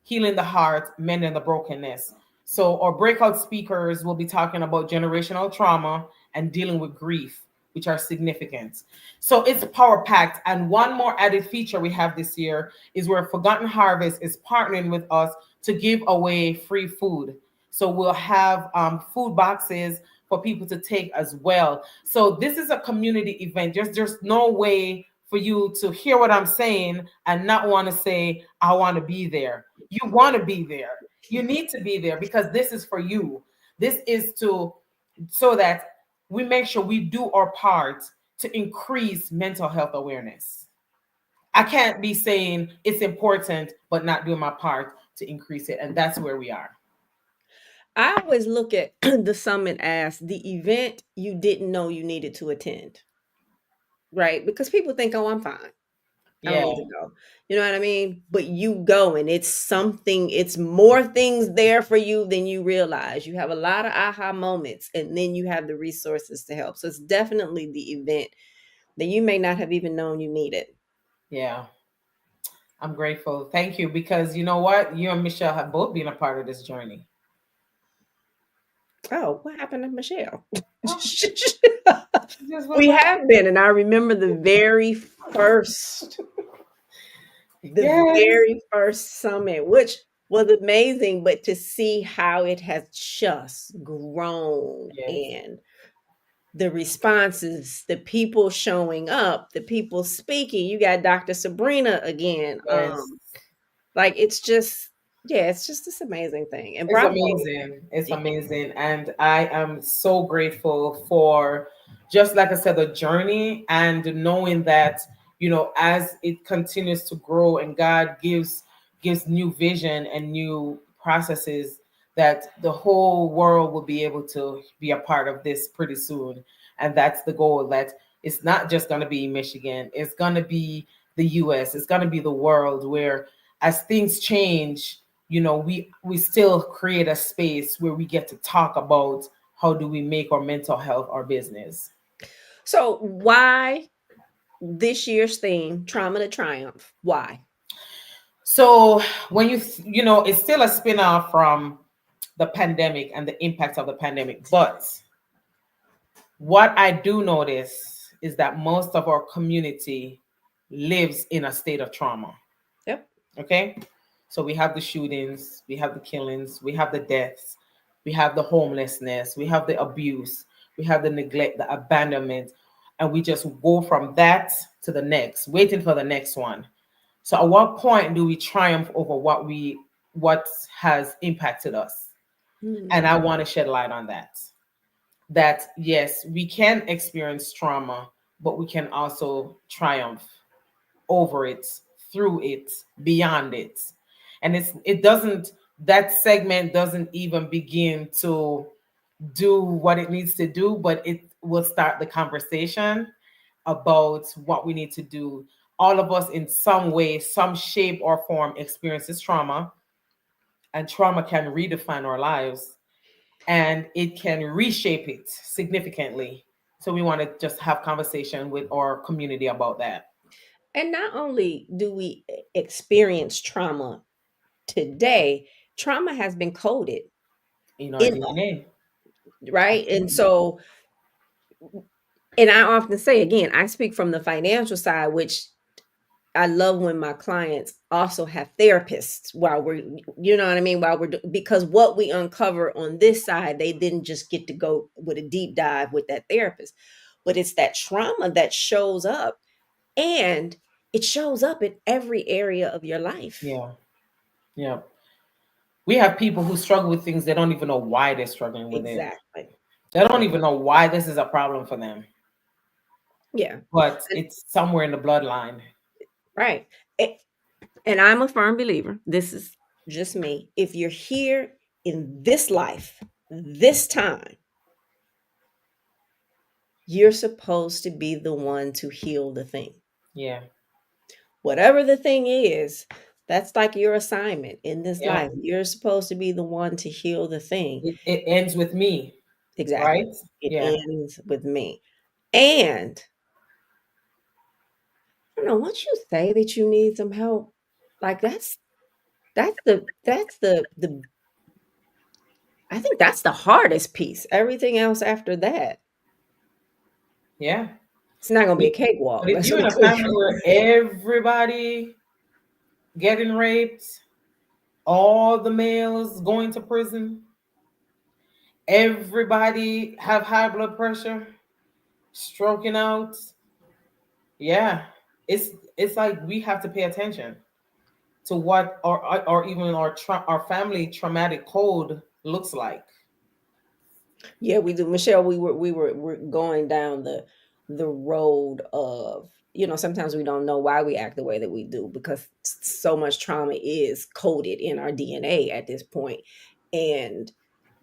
healing the heart, mending the brokenness. So our breakout speakers will be talking about generational trauma and dealing with grief, which are significant. So it's power packed. And one more added feature we have this year is where Forgotten Harvest is partnering with us to give away free food. So we'll have food boxes for people to take as well. So this is a community event. There's no way for you to hear what I'm saying and not want to say, I want to be there. You want to be there. You need to be there because this is for you. This is so that we make sure we do our part to increase mental health awareness. I can't be saying it's important, but not doing my part to increase it. And that's where we are. I always look at the summit as the event you didn't know you needed to attend, right? Because people think, oh, I'm fine. I don't need to go. You know what I mean? But you go and it's something, it's more things there for you than you realize. You have a lot of aha moments and then you have the resources to help. So it's definitely the event that you may not have even known you needed. Yeah. I'm grateful. Thank you. Because you know what? You and Michele have both been a part of this journey. Oh, what happened to Michele? Oh. We have been. And I remember the very first summit, which was amazing, but to see how it has just grown and the responses, the people showing up, the people speaking. You got Dr. Sabrina again. Like it's just this amazing thing. And it's amazing. It's amazing. And I am so grateful for, just like I said, the journey and knowing that, you know, as it continues to grow and God gives new vision and new processes, that the whole world will be able to be a part of this pretty soon. And that's the goal, that it's not just going to be Michigan. It's going to be the US. It's going to be the world, where as things change, you know, we still create a space where we get to talk about how do we make our mental health our business. So why this year's theme, Trauma to Triumph? Why? So when you know, it's still a spin-off from the pandemic and the impact of the pandemic. But what I do notice is that most of our community lives in a state of trauma. Yep. Okay. So we have the shootings, we have the killings, we have the deaths, we have the homelessness, we have the abuse, we have the neglect, the abandonment, and we just go from that to the next, waiting for the next one. So at what point do we triumph over what has impacted us? And I want to shed light on that. That yes, we can experience trauma, but we can also triumph over it, through it, beyond it. And that segment doesn't even begin to do what it needs to do, but it will start the conversation about what we need to do. All of us in some way, some shape or form experiences trauma, and trauma can redefine our lives and it can reshape it significantly. So we want to just have conversation with our community about that. And not only do we experience trauma today, trauma has been coded In our in DNA. us, right? And so, and I often say again, I speak from the financial side, which I love when my clients also have therapists while we're, you know what I mean? Because what we uncover on this side, they didn't just get to go with a deep dive with that therapist, but it's that trauma that shows up, and it shows up in every area of your life. Yeah. Yeah. We have people who struggle with things they don't even know why they're struggling with it. Exactly. They don't even know why this is a problem for them. Yeah. But it's somewhere in the bloodline. Right. And I'm a firm believer, this is just me. If you're here in this life, this time, you're supposed to be the one to heal the thing. Yeah. Whatever the thing is, that's like your assignment in this Yeah. life. You're supposed to be the one to heal the thing. It ends with me. Exactly. Right? It Yeah. ends with me. And I don't know, once you say that you need some help, like that's the I think that's the hardest piece. Everything else after that, Yeah. it's not gonna be a But cakewalk. if Let's you're in be a family clear. where everybody getting raped, all the males going to prison, everybody have high blood pressure, stroking out, yeah, it's like we have to pay attention to what or even our family traumatic code looks like. Yeah, we do. Michelle, we're going down the road of, sometimes we don't know why we act the way that we do because so much trauma is coded in our DNA at this point. And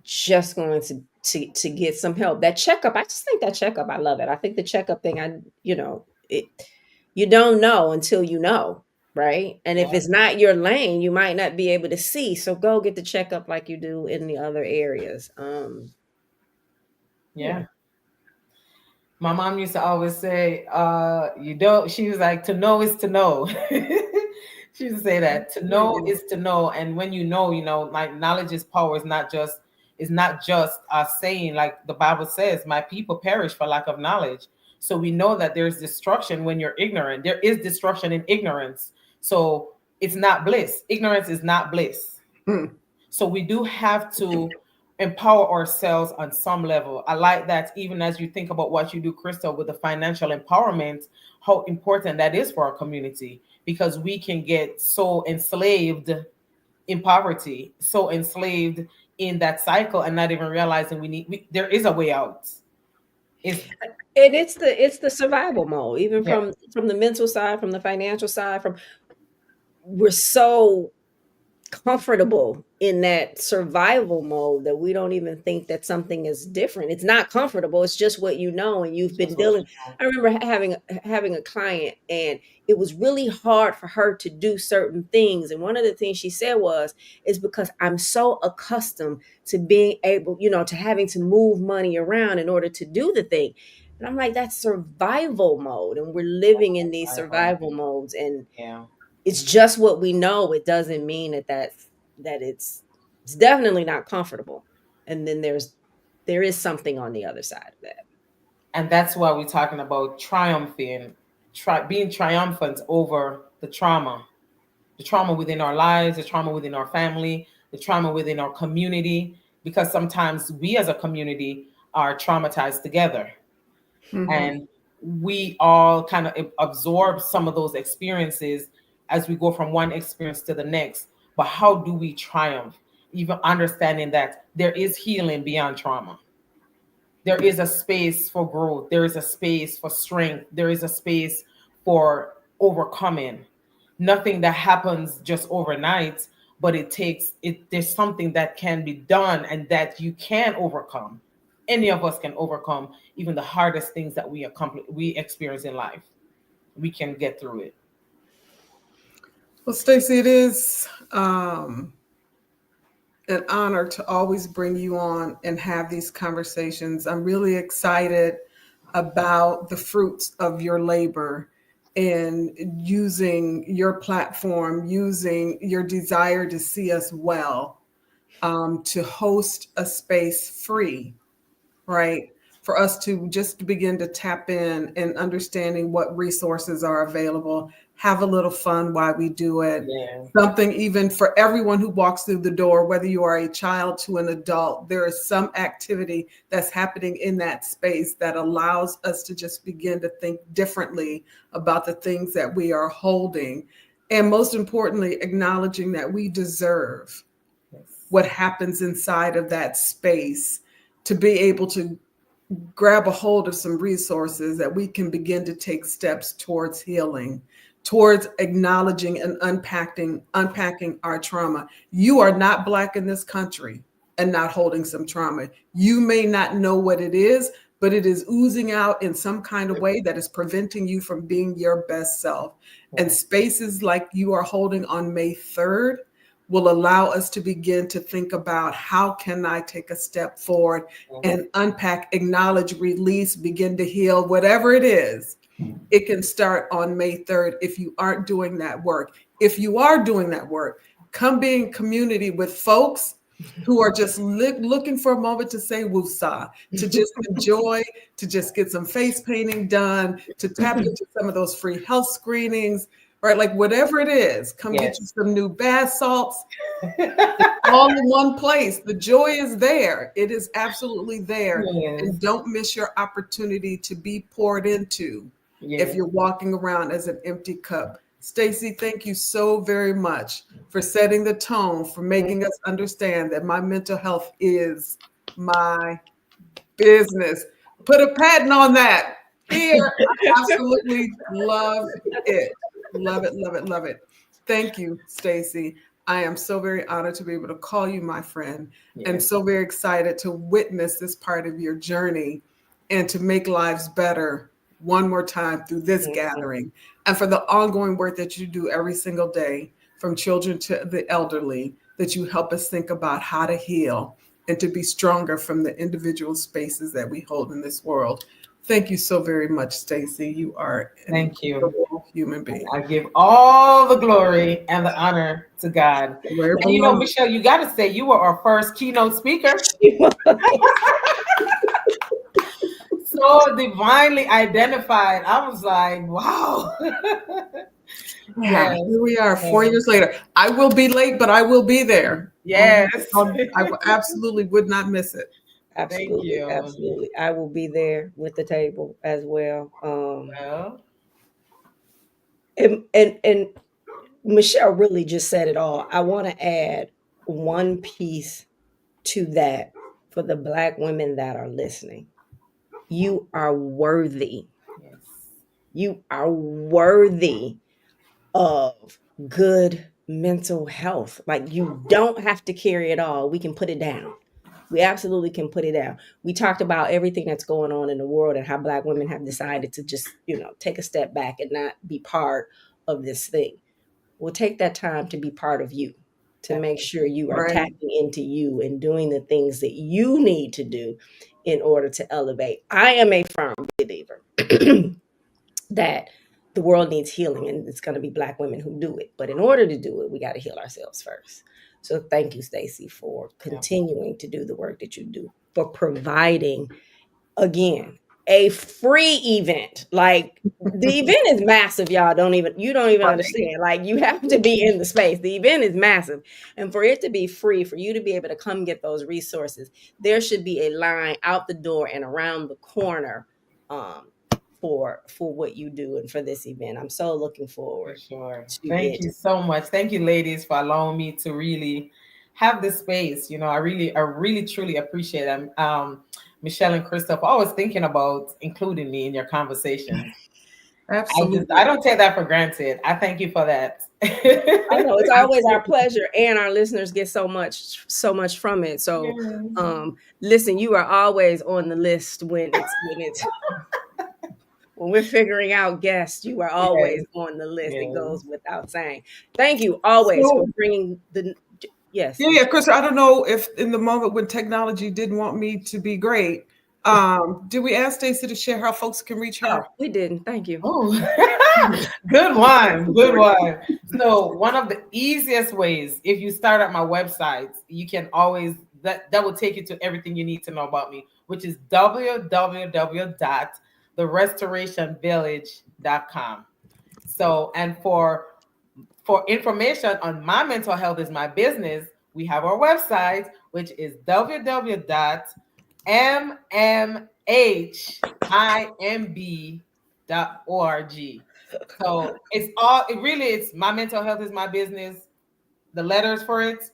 just going to get some help. That checkup, I just think that checkup, I love it. I think the checkup thing, you don't know until you know, right? And if Yeah. it's not your lane, you might not be able to see. So go get the checkup like you do in the other areas. Yeah. My mom used to always say, you don't, she was like, to know is to know. She used to say that to know is to know. And when you know, like knowledge is power. Is not just saying, like the Bible says, my people perish for lack of knowledge. So we know that there's destruction when you're ignorant. There is destruction in ignorance. So it's not bliss. Ignorance is not bliss. So we do have to empower ourselves on some level. I like that, even as you think about what you do, Crystal, with the financial empowerment, how important that is for our community, because we can get so enslaved in poverty, so enslaved in that cycle, and not even realizing there is a way out. And it's the survival mode, even Yeah. from the mental side, from the financial side, we're so comfortable in that survival mode that we don't even think that something is different. It's not comfortable. It's just what you know, and you've been dealing. I remember having a client, and it was really hard for her to do certain things. And one of the things she said is because I'm so accustomed to being able, to having to move money around in order to do the thing. And I'm like, that's survival mode, and we're living in these survival modes, and Yeah. it's just what we know. It doesn't mean that it's definitely not comfortable. And then there is something on the other side of that. And that's why we're talking about triumphing, being triumphant over the trauma within our lives, the trauma within our family, the trauma within our community, because sometimes we as a community are traumatized together. And we all kind of absorb some of those experiences as we go from one experience to the next. But how do we triumph? Even understanding that there is healing beyond trauma. There is a space for growth. There is a space for strength. There is a space for overcoming. Nothing that happens just overnight, but it takes it. There's something that can be done and that you can overcome. Any of us can overcome even the hardest things that we experience in life. We can get through it. Well, Stacey, it is an honor to always bring you on and have these conversations. I'm really excited about the fruits of your labor and using your platform, using your desire to see us well, to host a space free, right? For us to just begin to tap in and understanding what resources are available, have a little fun while we do it. Yeah. Something even for everyone who walks through the door, whether you are a child to an adult, there is some activity that's happening in that space that allows us to just begin to think differently about the things that we are holding. And most importantly, acknowledging that we deserve what happens inside of that space, to be able to grab a hold of some resources that we can begin to take steps towards healing, towards acknowledging and unpacking our trauma. You are not Black in this country and not holding some trauma. You may not know what it is, but it is oozing out in some kind of way that is preventing you from being your best self. And spaces like you are holding on May 3rd will allow us to begin to think about, how can I take a step forward and unpack, acknowledge, release, begin to heal, whatever it is. It can start on May 3rd if you aren't doing that work. If you are doing that work, come be in community with folks who are just looking for a moment to say woosah, to just enjoy, to just get some face painting done, to tap into some of those free health screenings, right? Like whatever it is, come get you some new bath salts, all in one place. The joy is there. It is absolutely there. And don't miss your opportunity to be poured into if you're walking around as an empty cup. Stacey, thank you so very much for setting the tone, for making us understand that my mental health is my business. Put a patent on that. Here, I absolutely love it. Love it, love it, love it. Thank you, Stacey. I am so very honored to be able to call you my friend, and so very excited to witness this part of your journey and to make lives better one more time through this gathering, and for the ongoing work that you do every single day, from children to the elderly, that you help us think about how to heal and to be stronger from the individual spaces that we hold in this world. Thank you so very much, Stacey. You are an incredible human being. I give all the glory and the honor to God. And you know, Michele, you got to say you were our first keynote speaker. So divinely identified. I was like, wow. Yeah, here we are 4 years later. I will be late, but I will be there. Yes. I absolutely would not miss it. Absolutely. Thank you. Absolutely. I will be there with the table as well. And Michele really just said it all. I want to add one piece to that for the Black women that are listening. You are worthy. Yes. You are worthy of good mental health. Like, you don't have to carry it all. We can put it down. We absolutely can put it down. We talked about everything that's going on in the world and how Black women have decided to just, take a step back and not be part of this thing. Well, take that time to be part of you, to make sure you are tapping into you and doing the things that you need to do in order to elevate. I am a firm believer that the world needs healing, and it's going to be Black women who do it. But in order to do it, we got to heal ourselves first. So thank you, Stacey, for continuing to do the work that you do, for providing, again, a free event. Like, the event is massive, y'all. You don't even understand. Like, you have to be in the space. The event is massive. And for it to be free, for you to be able to come get those resources, there should be a line out the door and around the corner for what you do and for this event. I'm so looking forward. Thank you so much. Thank you, ladies, for allowing me to really have this space. I really truly appreciate it. Michele and Christoph, always thinking about including me in your conversation. Absolutely. I don't take that for granted. I thank you for that. I know it's always our pleasure, and our listeners get so much from it. So, Yes. listen, you are always on the list when we're figuring out guests. You are always Yes. on the list. It Yes. goes without saying. Thank you always for So, bringing the yes. yeah, Chris, I don't know if in the moment when technology didn't want me to be great, did we ask Stacey to share how folks can reach her? We didn't. Thank you. Oh, good one. Good one. So one of the easiest ways, if you start at my website, you can always that will take you to everything you need to know about me, which is www.therestorationvillage.com. So, and for information on my mental health is my business, we have our website, which is www.mmhimb.org. So it's my mental health is my business, the letters for it,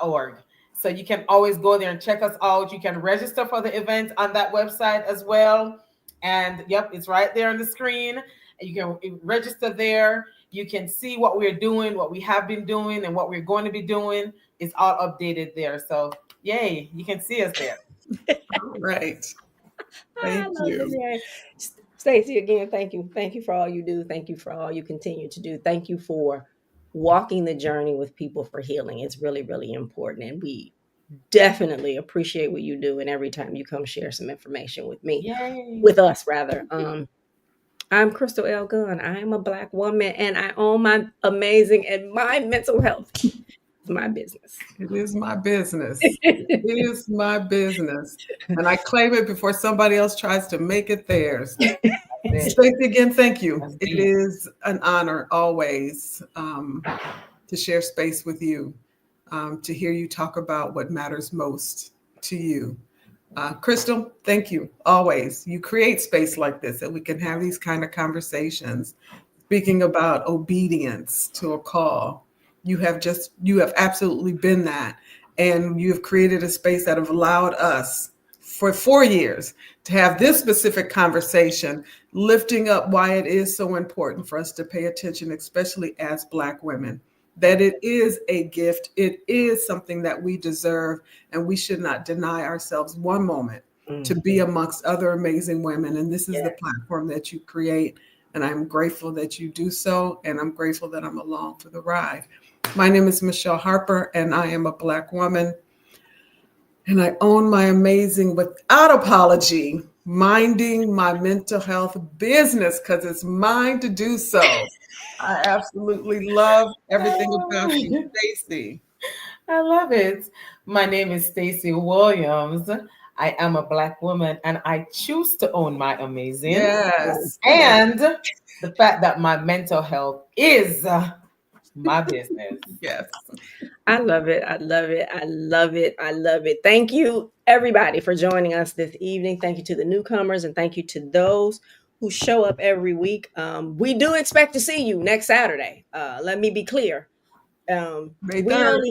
.org. So you can always go there and check us out. You can register for the event on that website as well. And yep, it's right there on the screen. You can register there. You can see what we're doing, what we have been doing, and what we're going to be doing. It's all updated there. So yay, you can see us there. Right. Thank you. Stacey, again, thank you. Thank you for all you do. Thank you for all you continue to do. Thank you for walking the journey with people for healing. It's really, really important. And we definitely appreciate what you do. And every time you come share some information with me, Yay. with us rather. I'm Crystal L. Gunn. I am a Black woman and I own my amazing and my mental health. It's my business. It is my business. It is my business. And I claim it before somebody else tries to make it theirs. Stacey, again, thank you. It is an honor always to share space with you, to hear you talk about what matters most to you. Crystal, thank you always. You create space like this that we can have these kind of conversations. Speaking about obedience to a call, you have absolutely been that. And you have created a space that have allowed us for 4 years to have this specific conversation, lifting up why it is so important for us to pay attention, especially as Black women, that it is a gift. It is something that we deserve, and we should not deny ourselves one moment to be amongst other amazing women. And this is the platform that you create. And I'm grateful that you do so. And I'm grateful that I'm along for the ride. My name is Michele Harper, and I am a Black woman. And I own my amazing, without apology, minding my mental health business, because it's mine to do so. I absolutely love everything about you, Stacey. I love it. My name is Stacey Williams. I am a Black woman and I choose to own my amazing. Yes. And the fact that my mental health is my business. Yes. I love it. I love it. I love it. I love it. Thank you, everybody, for joining us this evening. Thank you to the newcomers and thank you to those who show up every week. We do expect to see you next Saturday. Let me be clear. May 3rd.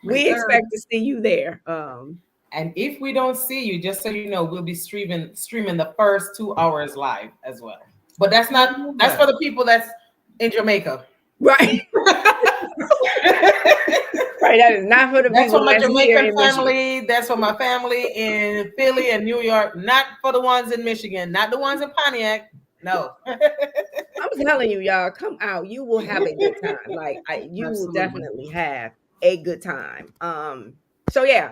We expect to see you there. And if we don't see you, just so you know, we'll be streaming the first 2 hours live as well. But that's for the people that's in Jamaica. Right. Right. That is not for the That's people for my Jamaican family. Michigan. That's for my family in Philly and New York. Not for the ones in Michigan. Not the ones in Pontiac. No. I'm telling you, y'all, come out. You will have a good time. You will definitely have a good time. So yeah,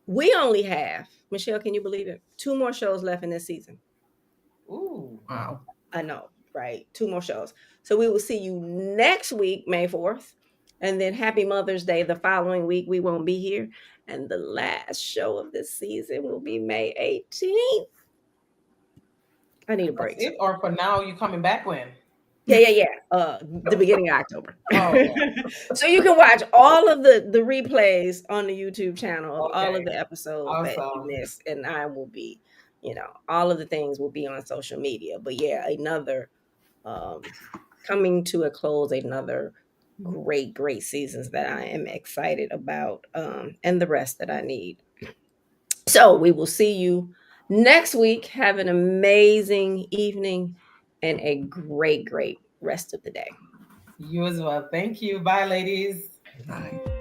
we only have, Michele, can you believe it? 2 more shows left in this season. Ooh. Wow. I know, right? 2 more shows. So we will see you next week, May 4th. And then happy Mother's Day the following week. We won't be here. And the last show of this season will be May 18th. I need a break. That's it? Or for now, you coming back when? Yeah. The beginning of October. Oh, okay. So you can watch all of the replays on the YouTube channel of all of the episodes that you missed. And I will be, all of the things will be on social media. But yeah, another coming to a close, another great seasons that I am excited about, and the rest that I need. So we will see you next week. Have an amazing evening and a great rest of the day. You as well. Thank you. Bye, ladies. Bye.